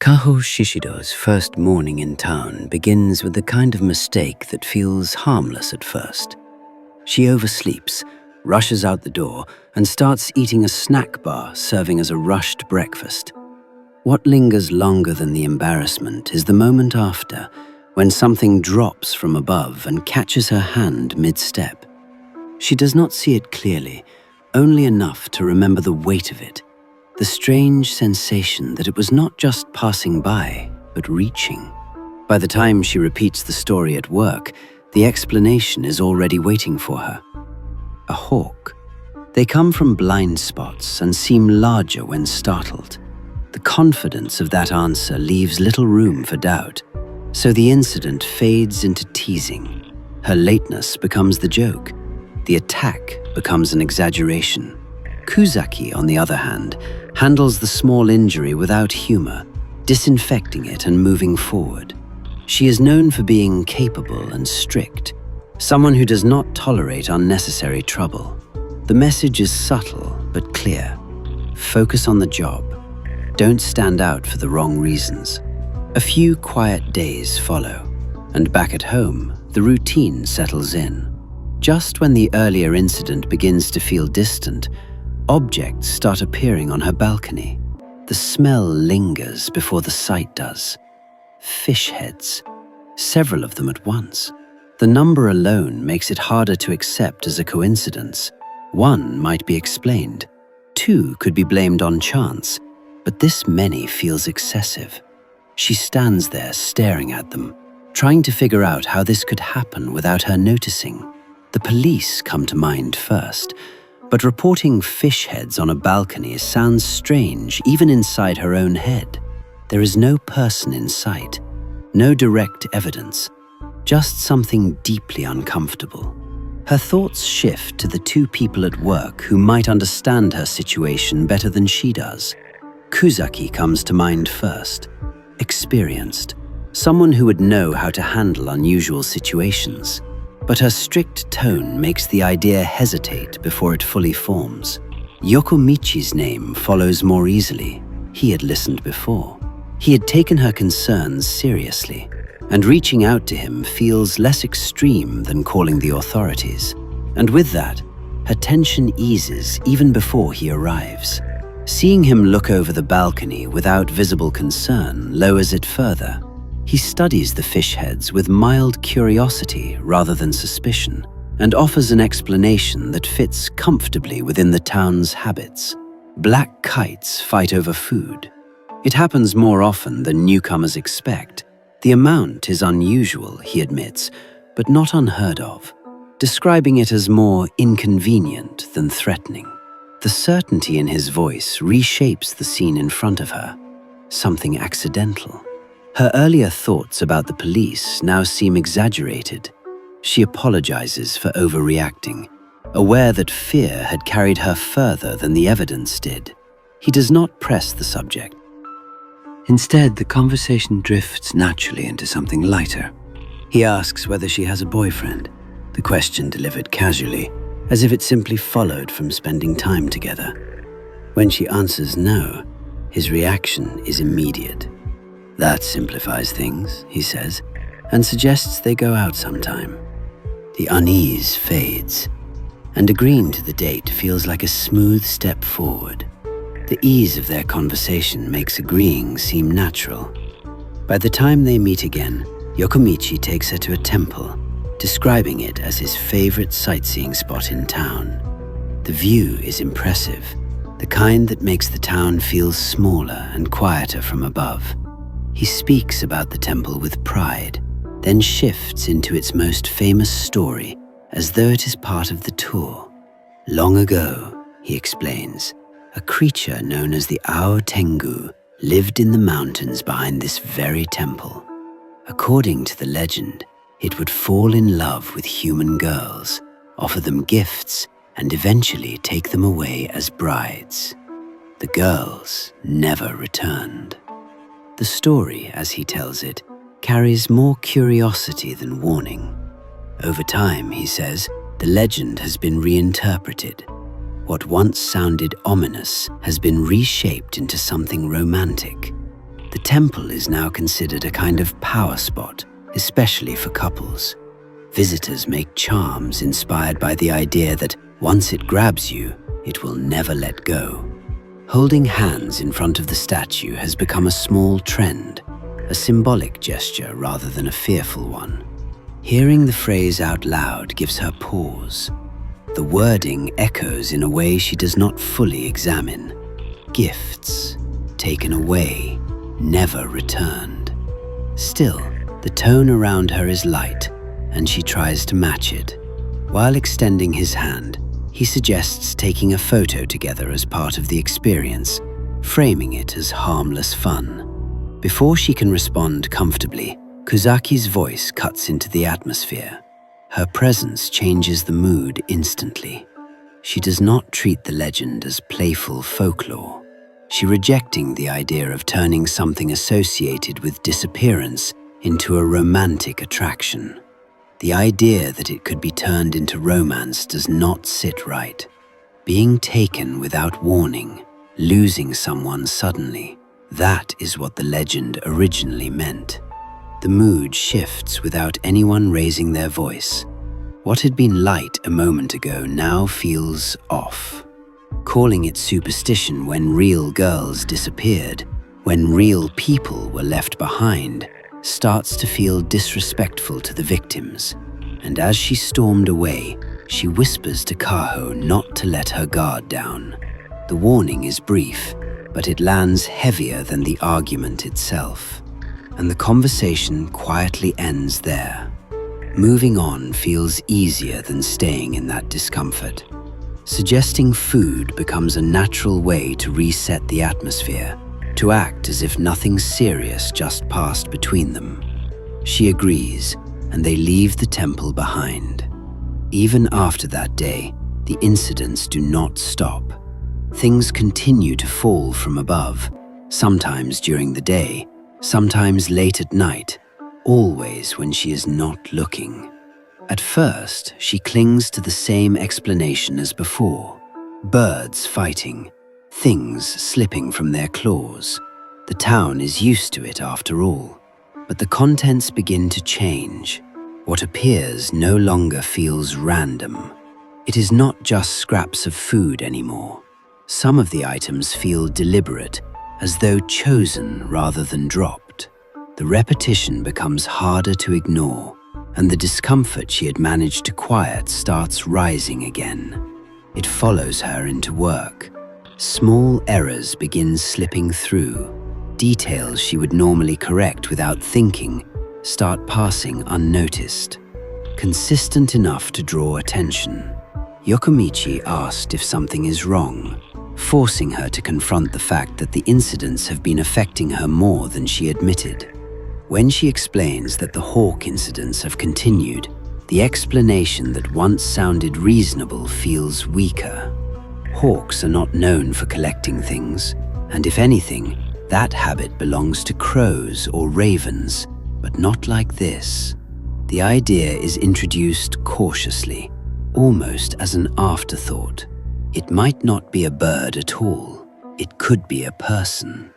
Kaho Shishido's first morning in town begins with the kind of mistake that feels harmless at first. She oversleeps, rushes out the door, and starts eating a snack bar serving as a rushed breakfast. What lingers longer than the embarrassment is the moment after, when something drops from above and catches her hand mid-step. She does not see it clearly, only enough to remember the weight of it, the strange sensation that it was not just passing by, but reaching. By the time she repeats the story at work, the explanation is already waiting for her. A hawk. They come from blind spots and seem larger when startled. The confidence of that answer leaves little room for doubt, so the incident fades into teasing. Her lateness becomes the joke. The attack becomes an exaggeration. Kuzaki, on the other hand, handles the small injury without humor, disinfecting it and moving forward. She is known for being capable and strict, someone who does not tolerate unnecessary trouble. The message is subtle but clear. Focus on the job. Don't stand out for the wrong reasons. A few quiet days follow, and back at home, the routine settles in. Just when the earlier incident begins to feel distant, objects start appearing on her balcony. The smell lingers before the sight does. Fish heads, several of them at once. The number alone makes it harder to accept as a coincidence. One might be explained. Two could be blamed on chance, but this many feels excessive. She stands there staring at them, trying to figure out how this could happen without her noticing. The police come to mind first, but reporting fish heads on a balcony sounds strange even inside her own head. There is no person in sight, no direct evidence, just something deeply uncomfortable. Her thoughts shift to the two people at work who might understand her situation better than she does. Kuzaki comes to mind first. Experienced, someone who would know how to handle unusual situations. But her strict tone makes the idea hesitate before it fully forms. Yokomichi's name follows more easily. He had listened before. He had taken her concerns seriously, and reaching out to him feels less extreme than calling the authorities. And with that, her tension eases even before he arrives. Seeing him look over the balcony without visible concern lowers it further. He studies the fish heads with mild curiosity rather than suspicion, and offers an explanation that fits comfortably within the town's habits. Black kites fight over food. It happens more often than newcomers expect. The amount is unusual, he admits, but not unheard of, describing it as more inconvenient than threatening. The certainty in his voice reshapes the scene in front of her, something accidental. Her earlier thoughts about the police now seem exaggerated. She apologizes for overreacting, aware that fear had carried her further than the evidence did. He does not press the subject. Instead, the conversation drifts naturally into something lighter. He asks whether she has a boyfriend, the question delivered casually, as if it simply followed from spending time together. When she answers no, his reaction is immediate. That simplifies things, he says, and suggests they go out sometime. The unease fades, and agreeing to the date feels like a smooth step forward. The ease of their conversation makes agreeing seem natural. By the time they meet again, Yokomichi takes her to a temple, describing it as his favorite sightseeing spot in town. The view is impressive, the kind that makes the town feel smaller and quieter from above. He speaks about the temple with pride, then shifts into its most famous story as though it is part of the tour. Long ago, he explains, a creature known as the Ao Tengu lived in the mountains behind this very temple. According to the legend, it would fall in love with human girls, offer them gifts, and eventually take them away as brides. The girls never returned. The story, as he tells it, carries more curiosity than warning. Over time, he says, the legend has been reinterpreted. What once sounded ominous has been reshaped into something romantic. The temple is now considered a kind of power spot, especially for couples. Visitors make charms inspired by the idea that once it grabs you, it will never let go. Holding hands in front of the statue has become a small trend, a symbolic gesture rather than a fearful one. Hearing the phrase out loud gives her pause. The wording echoes in a way she does not fully examine. Gifts, taken away, never returned. Still, the tone around her is light, and she tries to match it. While extending his hand, he suggests taking a photo together as part of the experience, framing it as harmless fun. Before she can respond comfortably, Kuzaki's voice cuts into the atmosphere. Her presence changes the mood instantly. She does not treat the legend as playful folklore. She rejecting the idea of turning something associated with disappearance into a romantic attraction. The idea that it could be turned into romance does not sit right. Being taken without warning, losing someone suddenly, that is what the legend originally meant. The mood shifts without anyone raising their voice. What had been light a moment ago now feels off. Calling it superstition when real girls disappeared, when real people were left behind, starts to feel disrespectful to the victims. And as she stormed away, she whispers to Kaho not to let her guard down. The warning is brief, but it lands heavier than the argument itself. And the conversation quietly ends there. Moving on feels easier than staying in that discomfort. Suggesting food becomes a natural way to reset the atmosphere, to act as if nothing serious just passed between them. She agrees, and they leave the temple behind. Even after that day, the incidents do not stop. Things continue to fall from above, sometimes during the day, sometimes late at night, always when she is not looking. At first, she clings to the same explanation as before. Birds fighting, things slipping from their claws. The town is used to it after all. But the contents begin to change. What appears no longer feels random. It is not just scraps of food anymore. Some of the items feel deliberate, as though chosen rather than dropped. The repetition becomes harder to ignore, and the discomfort she had managed to quiet starts rising again. It follows her into work. Small errors begin slipping through. Details she would normally correct without thinking start passing unnoticed. Consistent enough to draw attention. Yokomichi asked if something is wrong, forcing her to confront the fact that the incidents have been affecting her more than she admitted. When she explains that the hawk incidents have continued, the explanation that once sounded reasonable feels weaker. Hawks are not known for collecting things, and if anything, that habit belongs to crows or ravens, but not like this. The idea is introduced cautiously, almost as an afterthought. It might not be a bird at all. It could be a person.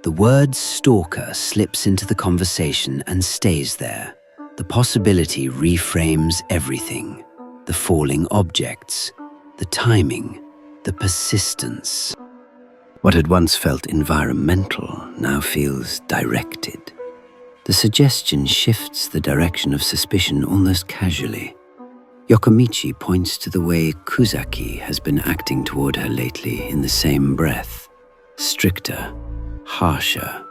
The word stalker slips into the conversation and stays there. The possibility reframes everything. The falling objects, the timing, the persistence. What had once felt environmental now feels directed. The suggestion shifts the direction of suspicion almost casually. Yokomichi points to the way Kuzaki has been acting toward her lately in the same breath. Stricter, harsher.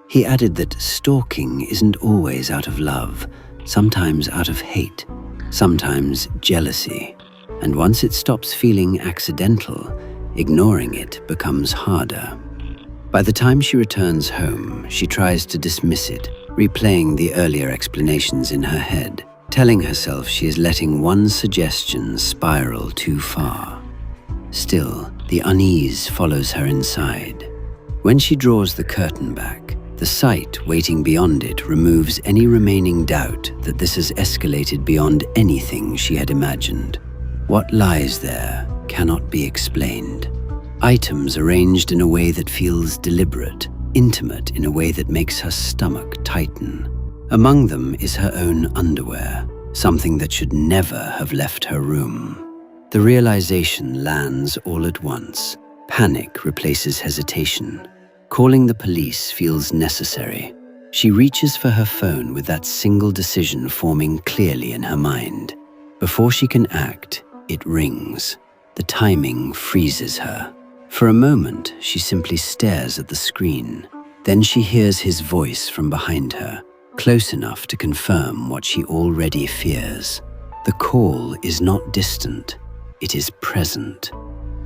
He added that stalking isn't always out of love, sometimes out of hate, sometimes jealousy. And once it stops feeling accidental, ignoring it becomes harder. By the time she returns home, she tries to dismiss it, replaying the earlier explanations in her head, telling herself she is letting one suggestion spiral too far. Still, the unease follows her inside. When she draws the curtain back, the sight waiting beyond it removes any remaining doubt that this has escalated beyond anything she had imagined. What lies there cannot be explained. Items arranged in a way that feels deliberate, intimate in a way that makes her stomach tighten. Among them is her own underwear, something that should never have left her room. The realization lands all at once. Panic replaces hesitation. Calling the police feels necessary. She reaches for her phone with that single decision forming clearly in her mind. Before she can act, it rings. The timing freezes her. For a moment, she simply stares at the screen. Then she hears his voice from behind her, close enough to confirm what she already fears. The call is not distant, it is present.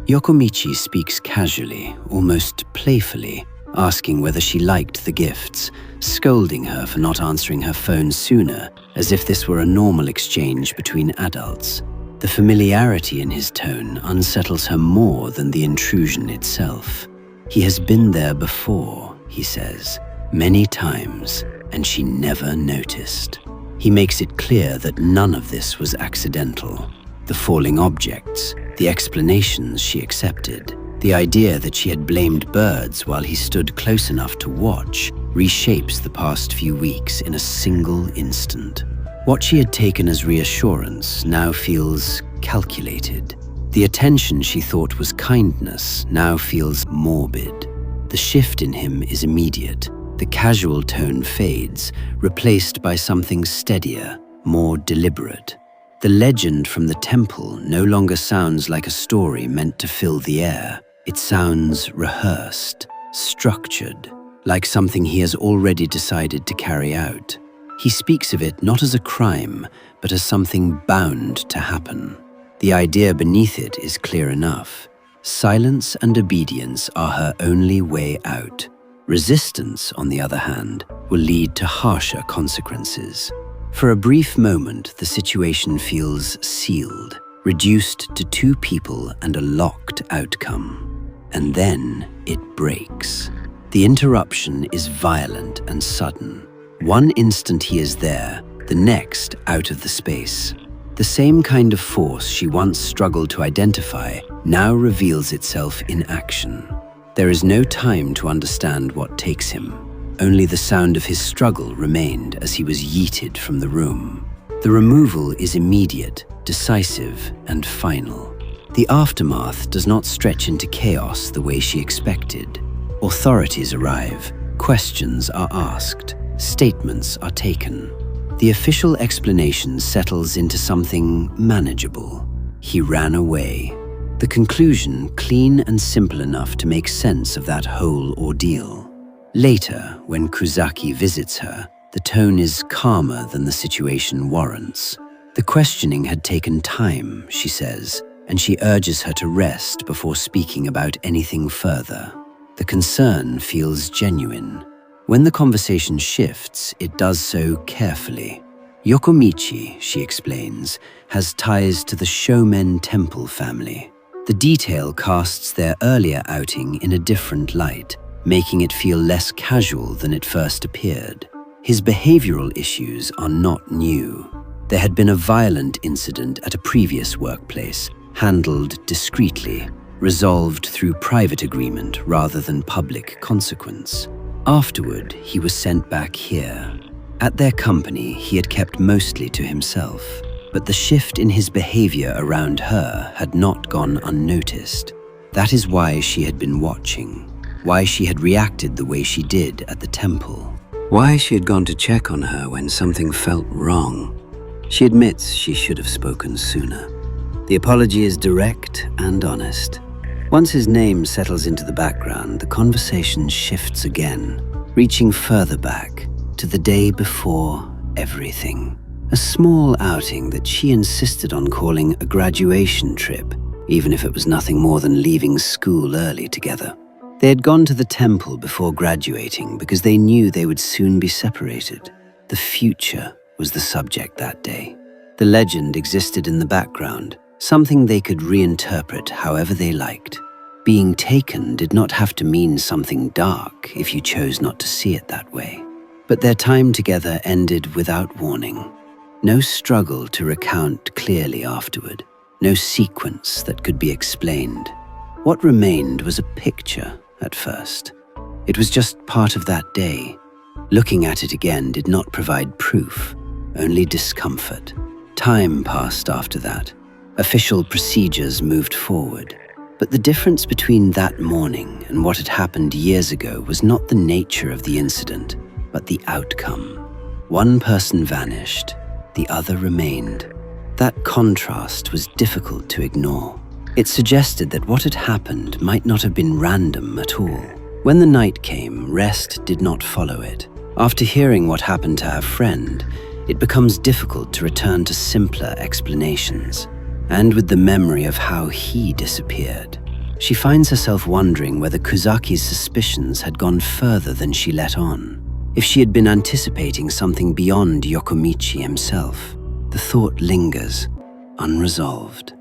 Yokomichi speaks casually, almost playfully, asking whether she liked the gifts, scolding her for not answering her phone sooner, as if this were a normal exchange between adults. The familiarity in his tone unsettles her more than the intrusion itself. He has been there before, he says, many times, and she never noticed. He makes it clear that none of this was accidental. The falling objects, the explanations she accepted, the idea that she had blamed birds while he stood close enough to watch, reshapes the past few weeks in a single instant. What she had taken as reassurance now feels calculated. The attention she thought was kindness now feels morbid. The shift in him is immediate. The casual tone fades, replaced by something steadier, more deliberate. The legend from the temple no longer sounds like a story meant to fill the air. It sounds rehearsed, structured, like something he has already decided to carry out. He speaks of it not as a crime, but as something bound to happen. The idea beneath it is clear enough. Silence and obedience are her only way out. Resistance, on the other hand, will lead to harsher consequences. For a brief moment, the situation feels sealed, reduced to two people and a locked outcome. And then it breaks. The interruption is violent and sudden. One instant he is there, the next out of the space. The same kind of force she once struggled to identify now reveals itself in action. There is no time to understand what takes him. Only the sound of his struggle remained as he was yeeted from the room. The removal is immediate, decisive, and final. The aftermath does not stretch into chaos the way she expected. Authorities arrive, questions are asked, statements are taken. The official explanation settles into something manageable. He ran away. The conclusion clean and simple enough to make sense of that whole ordeal. Later, when Kusaki visits her, the tone is calmer than the situation warrants. The questioning had taken time, she says, and she urges her to rest before speaking about anything further. The concern feels genuine. When the conversation shifts, it does so carefully. Yokomichi, she explains, has ties to the Shomen Temple family. The detail casts their earlier outing in a different light, making it feel less casual than it first appeared. His behavioral issues are not new. There had been a violent incident at a previous workplace, handled discreetly, resolved through private agreement rather than public consequence. Afterward, he was sent back here. At their company, he had kept mostly to himself, but the shift in his behavior around her had not gone unnoticed. That is why she had been watching. Why she had reacted the way she did at the temple. Why she had gone to check on her when something felt wrong. She admits she should have spoken sooner. The apology is direct and honest. Once his name settles into the background, the conversation shifts again, reaching further back to the day before everything. A small outing that she insisted on calling a graduation trip, even if it was nothing more than leaving school early together. They had gone to the temple before graduating because they knew they would soon be separated. The future was the subject that day. The legend existed in the background, something they could reinterpret however they liked. Being taken did not have to mean something dark if you chose not to see it that way. But their time together ended without warning. No struggle to recount clearly afterward, no sequence that could be explained. What remained was a picture at first, It was just part of that day. Looking at it again did not provide proof, only discomfort. Time passed after that. Official procedures moved forward. But the difference between that morning and what had happened years ago was not the nature of the incident, but the outcome. One person vanished, the other remained. That contrast was difficult to ignore. It suggested that what had happened might not have been random at all. When the night came, rest did not follow it. After hearing what happened to her friend, it becomes difficult to return to simpler explanations. And with the memory of how he disappeared, she finds herself wondering whether Kuzaki's suspicions had gone further than she let on. If she had been anticipating something beyond Yokomichi himself, the thought lingers, unresolved.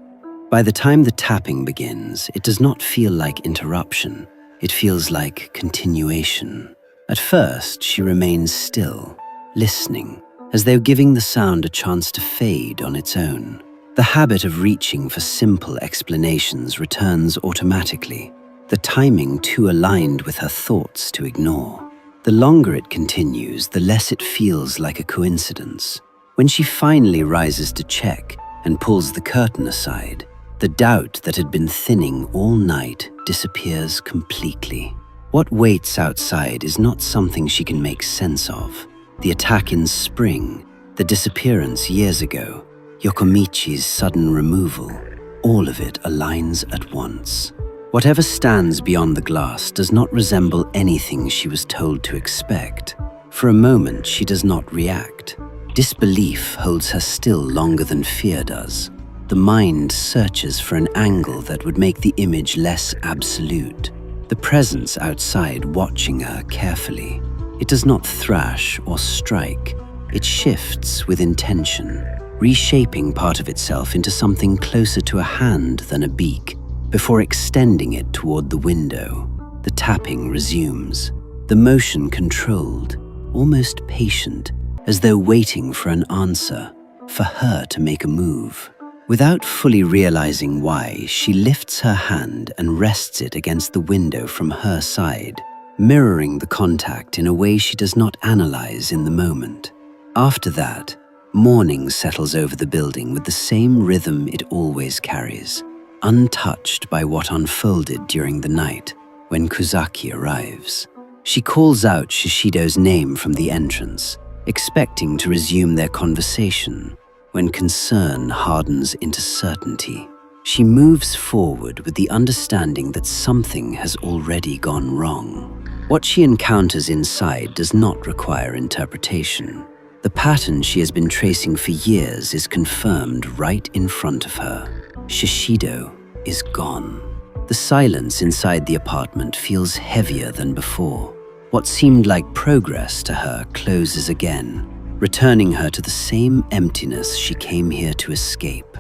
By the time the tapping begins, it does not feel like interruption. It feels like continuation. At first, she remains still, listening, as though giving the sound a chance to fade on its own. The habit of reaching for simple explanations returns automatically, the timing too aligned with her thoughts to ignore. The longer it continues, the less it feels like a coincidence. When she finally rises to check and pulls the curtain aside, the doubt that had been thinning all night disappears completely. What waits outside is not something she can make sense of. The attack in spring, the disappearance years ago, Yokomichi's sudden removal, all of it aligns at once. Whatever stands beyond the glass does not resemble anything she was told to expect. For a moment, she does not react. Disbelief holds her still longer than fear does. The mind searches for an angle that would make the image less absolute. The presence outside watching her carefully. It does not thrash or strike. It shifts with intention, reshaping part of itself into something closer to a hand than a beak, before extending it toward the window. The tapping resumes, the motion controlled, almost patient, as though waiting for an answer, for her to make a move. Without fully realizing why, she lifts her hand and rests it against the window from her side, mirroring the contact in a way she does not analyze in the moment. After that, morning settles over the building with the same rhythm it always carries, untouched by what unfolded during the night when Kuzaki arrives. She calls out Shishido's name from the entrance, expecting to resume their conversation, when concern hardens into certainty. She moves forward with the understanding that something has already gone wrong. What she encounters inside does not require interpretation. The pattern she has been tracing for years is confirmed right in front of her. Shishido is gone. The silence inside the apartment feels heavier than before. What seemed like progress to her closes again, returning her to the same emptiness she came here to escape.